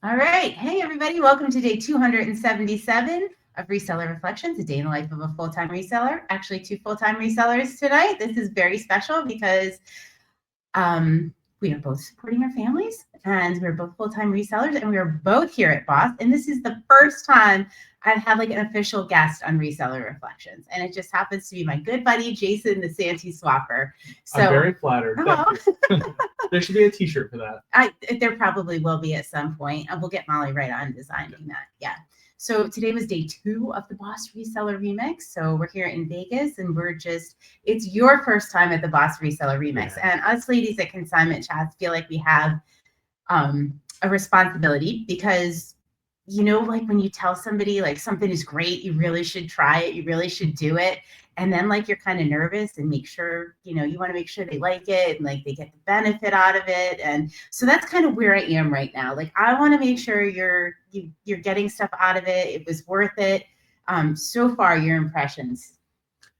All right. Hey, everybody. Welcome to day 277 of Reseller Reflections, a day in the life of a full-time reseller. Actually, 2 full-time resellers tonight. This is very special because we are both supporting our families, and we're both full-time resellers, and we are both here at Boss. And this is the first time I've had like an official guest on Reseller Reflections, and it just happens to be my good buddy Jason, the Santee Swapper. So I'm very flattered. There should be a T-shirt for that. There probably will be at some point. We'll get Molly right on designing that. Yeah. So today was day 2 of the Boss Reseller Remix. So we're here in Vegas, and it's your first time at the Boss Reseller Remix. Yeah. And us ladies at Consignment Chats feel like we have a responsibility because, you know, like when you tell somebody like something is great, you really should try it, you really should do it. And then like you're kind of nervous and make sure, you know, you want to make sure they like it and like they get the benefit out of it. And so that's kind of where I am right now. Like I want to make sure you're getting stuff out of it. It was worth it. So far, your impressions.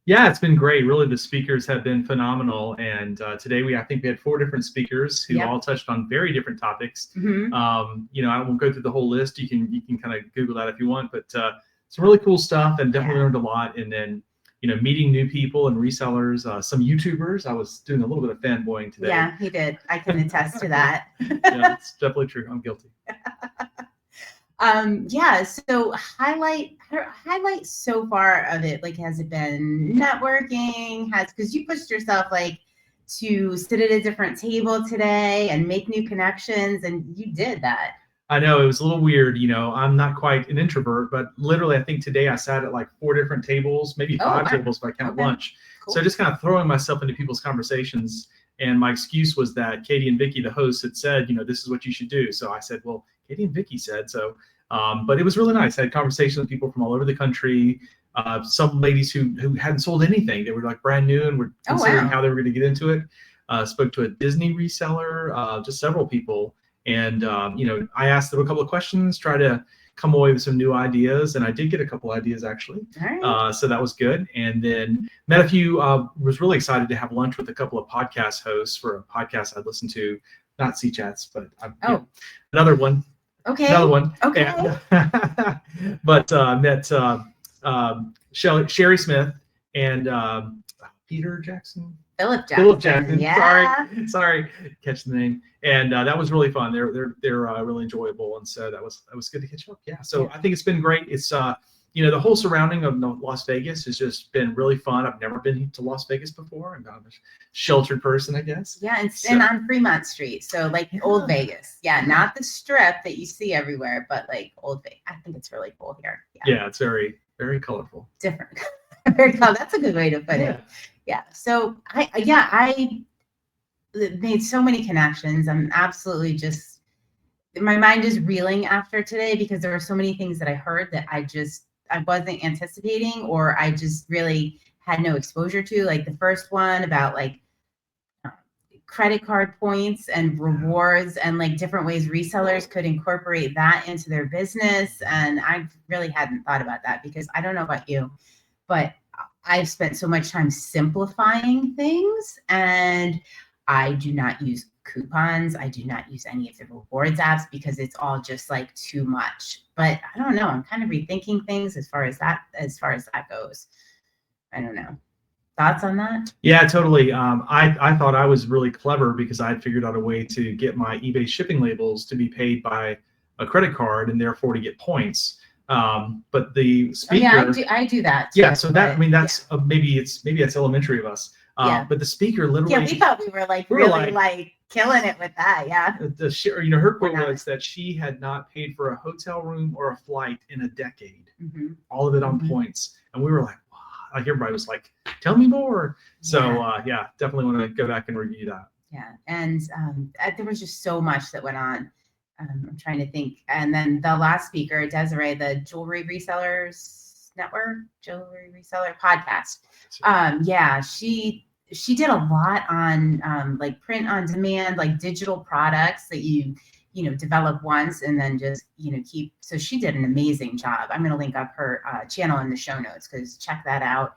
Yeah, it's been great. Really, the speakers have been phenomenal. And today I think we had 4 different speakers who all touched on very different topics. Mm-hmm. You know, I won't go through the whole list. You can kind of Google that if you want, but some really cool stuff, and definitely learned a lot. And then, you know, meeting new people and resellers, some YouTubers. I was doing a little bit of fanboying today. Yeah, he did. I can attest to that. Yeah, it's definitely true. I'm guilty. So highlight so far of it, like, has it been networking? Because you pushed yourself like to sit at a different table today and make new connections, and you did that. I know it was a little weird. You know, I'm not quite an introvert, but literally I think today I sat at like 4 different tables, maybe 5 tables if I count lunch. Cool. So just kind of throwing myself into people's conversations. And my excuse was that Katie and Becky, the hosts, had said, you know, this is what you should do. So I said, well, Katie and Becky said so. But it was really nice. I had conversations with people from all over the country. Some ladies who hadn't sold anything. They were like brand new and were considering how they were going to get into it. Spoke to a Disney reseller, just several people. And, you know, I asked them a couple of questions, try to come away with some new ideas. And I did get a couple ideas, actually. Right. So that was good. And then met a few, was really excited to have lunch with a couple of podcast hosts for a podcast I'd listened to, not C-Chats, but another one. Okay. Another one. Okay. Yeah. But met Sherry Smith and Peter Jackson. Philip Jackson. Yeah. Sorry, catch the name. And that was really fun. They're really enjoyable, and so that was good to catch up. Yeah. So I think it's been great. It's you know, the whole surrounding of Las Vegas has just been really fun. I've never been to Las Vegas before. I'm a sheltered person, I guess. Yeah, and on Fremont Street, so like Old Vegas. Yeah, not the strip that you see everywhere, but like Old Vegas. I think it's really cool here. Yeah, it's very, very colorful. Different. Very cool. That's a good way to put it. Yeah. So I made so many connections. I'm absolutely just, my mind is reeling after today because there were so many things that I heard that I wasn't anticipating, or I just really had no exposure to. Like the first one about like credit card points and rewards and like different ways resellers could incorporate that into their business. And I really hadn't thought about that because I don't know about you, but I've spent so much time simplifying things, and I do not use coupons. I do not use any of the rewards apps because it's all just like too much. But I don't know. I'm kind of rethinking things as far as that goes. I don't know. Thoughts on that? Yeah, totally. I thought I was really clever because I had figured out a way to get my eBay shipping labels to be paid by a credit card and therefore to get points. But the speaker, I do that too, yeah. So that, I mean, that's maybe it's elementary of us. But the speaker literally, we thought we were like really killing it with that. Yeah. You know, her quote was that she had not paid for a hotel room or a flight in a decade. Mm-hmm. All of it on points, and we were like, wow. Like everybody was like, tell me more. So definitely want to go back and review that. Yeah, and there was just so much that went on. I'm trying to think. And then the last speaker, Desiree, the Jewelry Resellers Network, Jewelry Reseller Podcast. She did a lot on like print on demand, like digital products that you develop once and then just, keep. So she did an amazing job. I'm going to link up her channel in the show notes because check that out.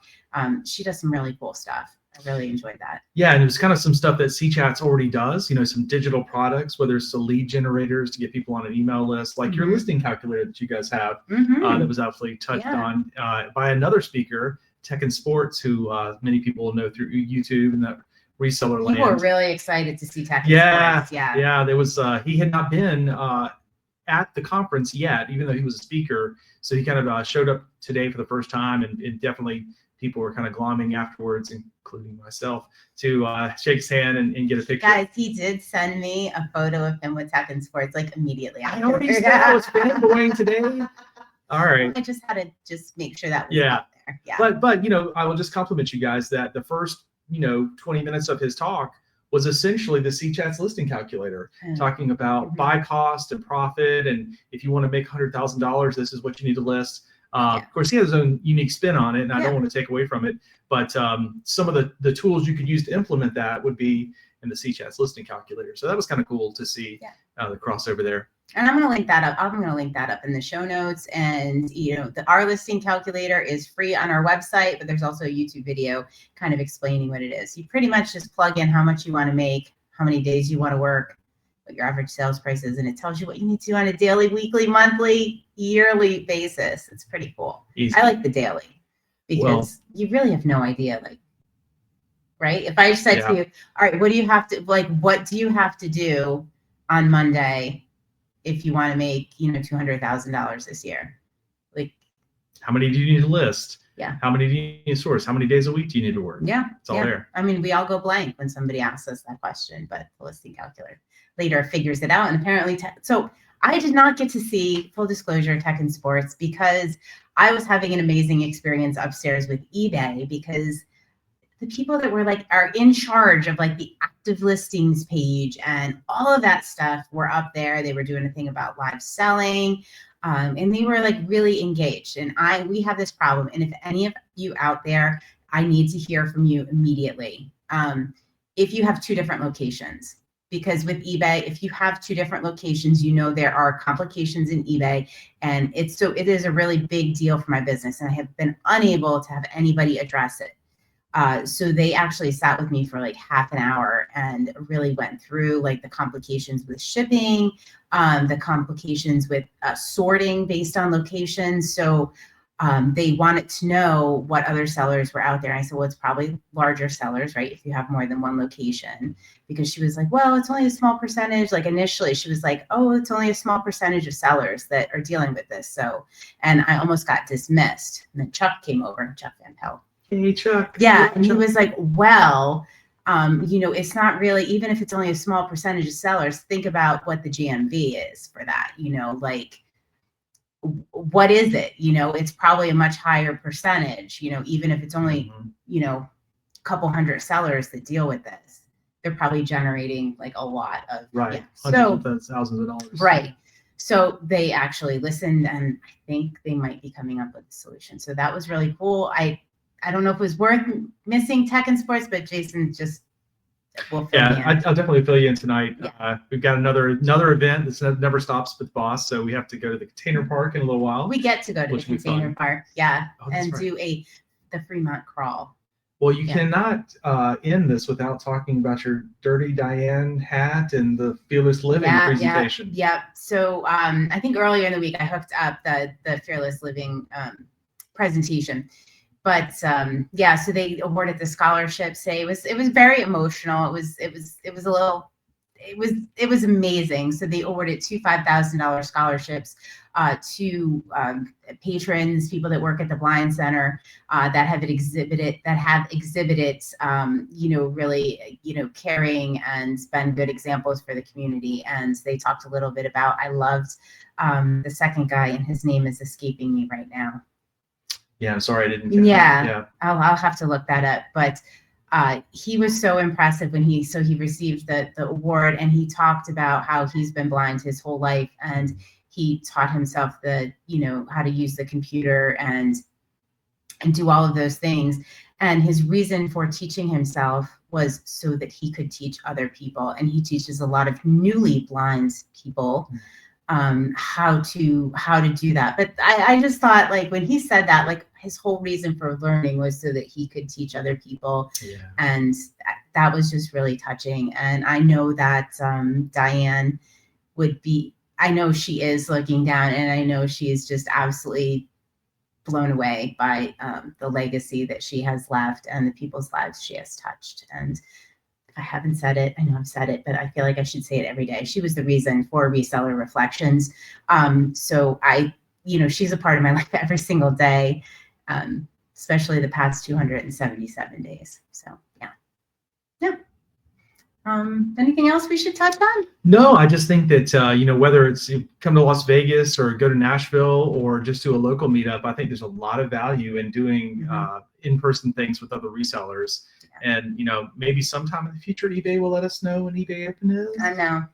She does some really cool stuff. I really enjoyed that. Yeah, and it was kind of some stuff that C-Chats already does, some digital products, whether it's the lead generators to get people on an email list, like your listing calculator that you guys have, that was actually touched on by another speaker, Tech and Sports, who many people know through YouTube and that reseller land. People were really excited to see Tech and Sports. Yeah, there was, he had not been at the conference yet, even though he was a speaker. So he kind of showed up today for the first time, and definitely people were kind of glomming afterwards, including myself, to shake his hand and get a picture. Guys, he did send me a photo of him with Tech and Sports like immediately. I already said I was fanboying today. All right. I just had to just make sure that was out there. Yeah. But I will just compliment you guys that the first 20 minutes of his talk was essentially the C-Chats listing calculator, talking about buy cost and profit, and if you want to make $100,000, this is what you need to list. Of course, he has his own unique spin on it, and I don't want to take away from it. But some of the tools you could use to implement that would be in the C-Chats listing calculator. So that was kind of cool to see the crossover there. And I'm going to link that up. I'm going to link that up in the show notes. And, our listing calculator is free on our website, but there's also a YouTube video kind of explaining what it is. You pretty much just plug in how much you want to make, how many days you want to work, what your average sales price is, and it tells you what you need to do on a daily, weekly, monthly, yearly basis. It's pretty cool. Easy. I like the daily because you really have no idea, right? If I said to you, all right, what do you have to do on Monday if you want to make, $200,000 this year? How many do you need to list? Yeah. How many do you need to source? How many days a week do you need to work? Yeah. It's all there. I mean, we all go blank when somebody asks us that question, but the listing calculator later figures it out. And apparently, so I did not get to see, full disclosure, Tech and Sports, because I was having an amazing experience upstairs with eBay, because the people that were are in charge of the active listings page and all of that stuff were up there. They were doing a thing about live selling. And they were really engaged. And we have this problem. And if any of you out there, I need to hear from you immediately. If you have two different locations, because with eBay, if you have two different locations, there are complications in eBay, and it is a really big deal for my business. And I have been unable to have anybody address it. So they actually sat with me for half an hour and really went through the complications with shipping, the complications with sorting based on location. So they wanted to know what other sellers were out there. And I said, well, it's probably larger sellers, right? If you have more than one location, because she was like, well, it's only a small percentage. Initially she was like, oh, it's only a small percentage of sellers that are dealing with this. So, and I almost got dismissed. And then Chuck came over, Chuck Van Pelt. Hey, Chuck. Yeah. And he was like, well, it's not really, even if it's only a small percentage of sellers, think about what the GMV is for that, what is it? It's probably a much higher percentage, even if it's only, a couple hundred sellers that deal with this, they're probably generating a lot of, hundreds of thousands of dollars. Right. So they actually listened, and I think they might be coming up with a solution. So that was really cool. I don't know if it was worth missing Tech and Sports, but Jason just will fill me in. I'll definitely fill you in tonight. We've got another event that never stops with Boss, so we have to go to the Container Park in a little while. We get to go to the Container Park, and do the Fremont crawl. Well, you cannot end this without talking about your Dirty Diane hat and the Fearless Living presentation. Yeah. So I think earlier in the week I hooked up the Fearless Living presentation. But so they awarded the scholarship. It was very emotional. It was amazing. So they awarded two $5,000 scholarships to patrons, people that work at the Blind Center that have exhibited really caring and been good examples for the community. And they talked a little bit about, I loved the second guy, and his name is escaping me right now. Yeah, I'm sorry I didn't. I'll have to look that up. But he was so impressive when he received the award, and he talked about how he's been blind his whole life, and he taught himself how to use the computer and do all of those things. And his reason for teaching himself was so that he could teach other people. And he teaches a lot of newly blind people how to do that. But I just thought, when he said that, his whole reason for learning was so that he could teach other people. Yeah. And that was just really touching. And I know that Diane would be, I know she is looking down, and I know she is just absolutely blown away by the legacy that she has left and the people's lives she has touched. And I haven't said it, I know I've said it, but I feel like I should say it every day. She was the reason for Reseller Reflections. So she's a part of my life every single day, especially the past 277 days. So yeah. Anything else we should touch on? No, I just think that, whether it's you come to Las Vegas or go to Nashville or just do a local meetup, I think there's a lot of value in doing in-person things with other resellers. Yeah. And, maybe sometime in the future, eBay will let us know when eBay Open is. I know.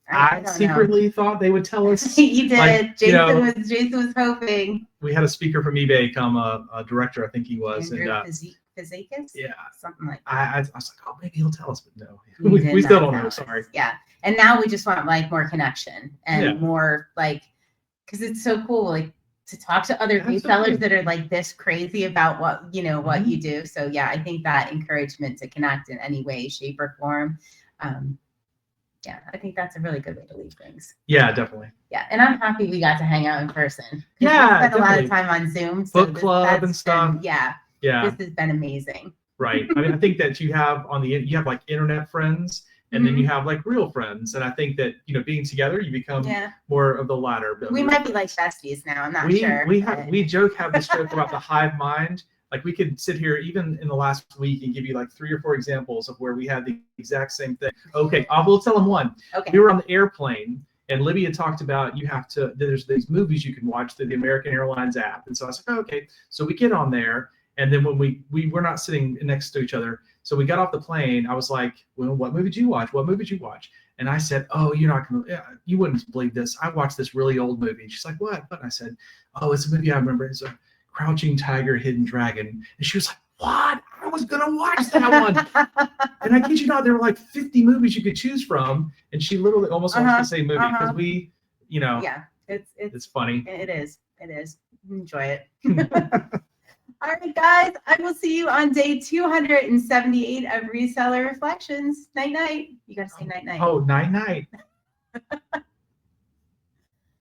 I secretly thought they would tell us. You did. Jason was hoping. We had a speaker from eBay come, a director, I think he was. Andrew and Fizikis? Yeah. Something like that. I was like, oh, maybe he'll tell us, but no. We still don't know, sorry. Yeah. And now we just want more connection and more because it's so cool, to talk to other resellers that are this crazy about what you do. So yeah, I think that encouragement to connect in any way, shape, or form. Yeah, I think that's a really good way to leave things. Yeah, definitely. Yeah, and I'm happy we got to hang out in person. Yeah, we spent a lot of time on Zoom. So book club and stuff. Yeah. This has been amazing. Right. I mean, I think that you have internet friends, and then you have real friends, and I think that being together, you become more of the latter. But we might be besties now. I'm not sure. We have this joke about the hive mind. We could sit here even in the last week and give you 3 or 4 examples of where we had the exact same thing. Okay, I will tell them one. Okay. We were on the airplane, and Libby had talked about there's these movies you can watch through the American Airlines app. And so I was like, oh, okay. So we get on there, and then when we were not sitting next to each other, so we got off the plane. I was like, well, what movie did you watch? What movie did you watch? And I said, oh, you wouldn't believe this. I watched this really old movie. She's like, what? And I said, oh, it's a movie I remember. It's a Crouching Tiger, Hidden Dragon. And she was like, what? I was going to watch that one. And I kid you not, there were 50 movies you could choose from. And she literally almost watched the same movie because we, Yeah, it's funny. It is. Enjoy it. All right, guys, I will see you on day 278 of Reseller Reflections. Night, night. You got to say night, night. Oh, night, night.